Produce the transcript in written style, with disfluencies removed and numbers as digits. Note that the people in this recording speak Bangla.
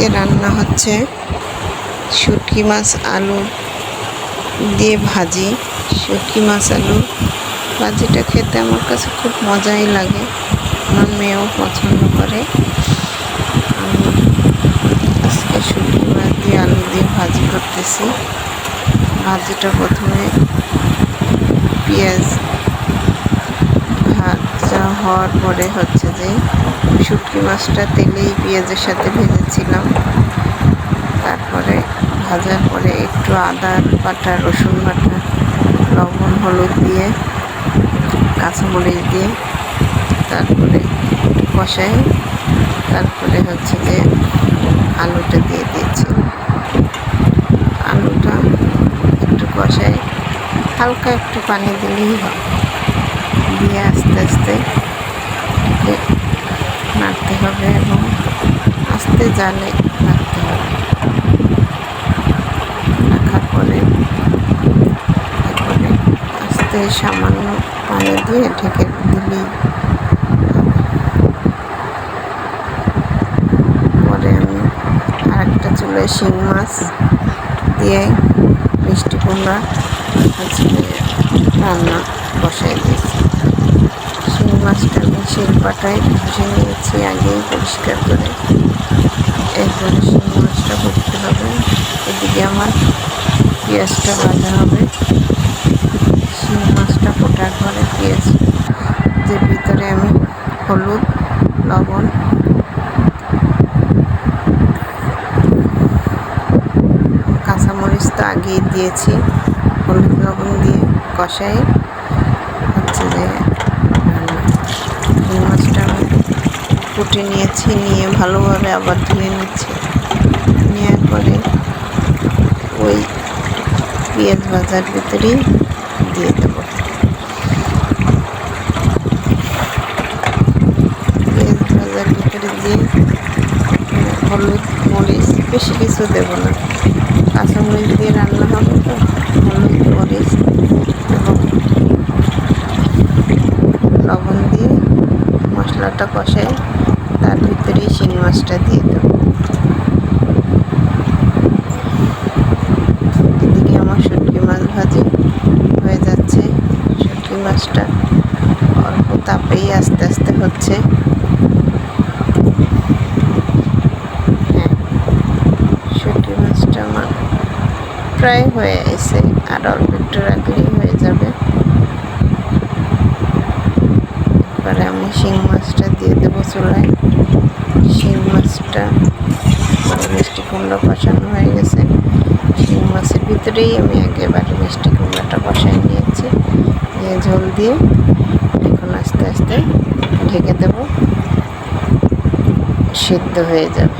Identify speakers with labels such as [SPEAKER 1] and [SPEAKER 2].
[SPEAKER 1] আজকে রান্না হচ্ছে শুটকি মাছ আলু দিয়ে ভাজি। শুটকি মাছ আলু ভাজিটা খেতে আমার কাছে খুব মজাই লাগে, আমার মেয়েও পছন্দ করে। আমি আজকে শুটকি মাছ দিয়ে আলু দিয়ে ভাজি করতেছি। ভাজিটা প্রথমে পেঁয়াজ ভাজা হওয়ার পরে হচ্ছে যে শুটকি মাছটা তেলেই পেঁয়াজের সাথে ভেজেছিলাম। তারপরে ভাজার পরে একটু আদা বাটা, রসুন বাটা, লবণ, হলুদ দিয়ে, কাঁচামরিচ দিয়ে তারপরে একটু কষাই, তারপরে হচ্ছে যে আলুটা দিয়ে দিয়েছি। আলুটা একটু কষাই, হালকা একটু পানি দিলেই হয়, দিয়ে আস্তে আস্তে নাড়তে হবে এবং আস্তে জালে রাখতে হবে। রাখার পরে তারপরে আস্তে সামান্য পানি দিয়ে ঢেকে দিলেই পরে আমি আরেকটা চুলায় শিং মাছ দিয়ে মিষ্টি কুমড়া রান্না বসাই দিয়েছি। শিং মাছটা আমি শিলপাটায় ঘষে নিয়েছি আগেই পরিষ্কার করে। এরপরে শিং মাছটা করতে হবে। এদিকে আমার পেঁয়াজটা ভাজা হবে। শিং মাছটা ফোটার পরে পেঁয়াজ যে ভিতরে আমি হলুদ, লবণ, কাঁচামরিচ তো আগেই দিয়েছি। হলুদ লবণ দিয়ে কষাই হচ্ছে যে শিং মাছটা আমি কুটে নিয়েছি, নিয়ে ভালোভাবে আবার ধুয়ে নিচ্ছি। নেওয়ার পরে ওই পেঁয়াজ ভাজার ভিতরেই দিয়ে দেবো। পেঁয়াজ ভাজার ভিতরে দিয়ে হলুদ, মরিচ, বেশি কিছু দেবো না, কাঁচামরিচ দিয়ে রান্না হবে তো। হলুদ, মরিচ এবং লবণ দিয়ে মশলাটা কষাই, তার ভিতরেই শিং মাছটা দিয়ে দেবো। এদিকে আমার শুটকি মাছ ভাজি হয়ে যাচ্ছে। শুটকি মাছটা অল্প তাপেই আস্তে আস্তে হচ্ছে। হ্যাঁ, শুটকি মাছটা আমার প্রায় হয়ে এসে, আর অল্প একটু রাখলেই হয়ে যাবে। এবারে আমি শিং মাছটা দিয়ে দেবো চুলায়। শিং মাছটা মিষ্টি কুমড়া কষানো হয়ে গেছে। শিং মাছের ভিতরেই আমি একেবারে মিষ্টি কুমড়াটা কষাই নিয়েছি, দিয়ে ঝোল দিয়ে এখন আস্তে আস্তে ঢেকে দেবো, সিদ্ধ হয়ে যাবে।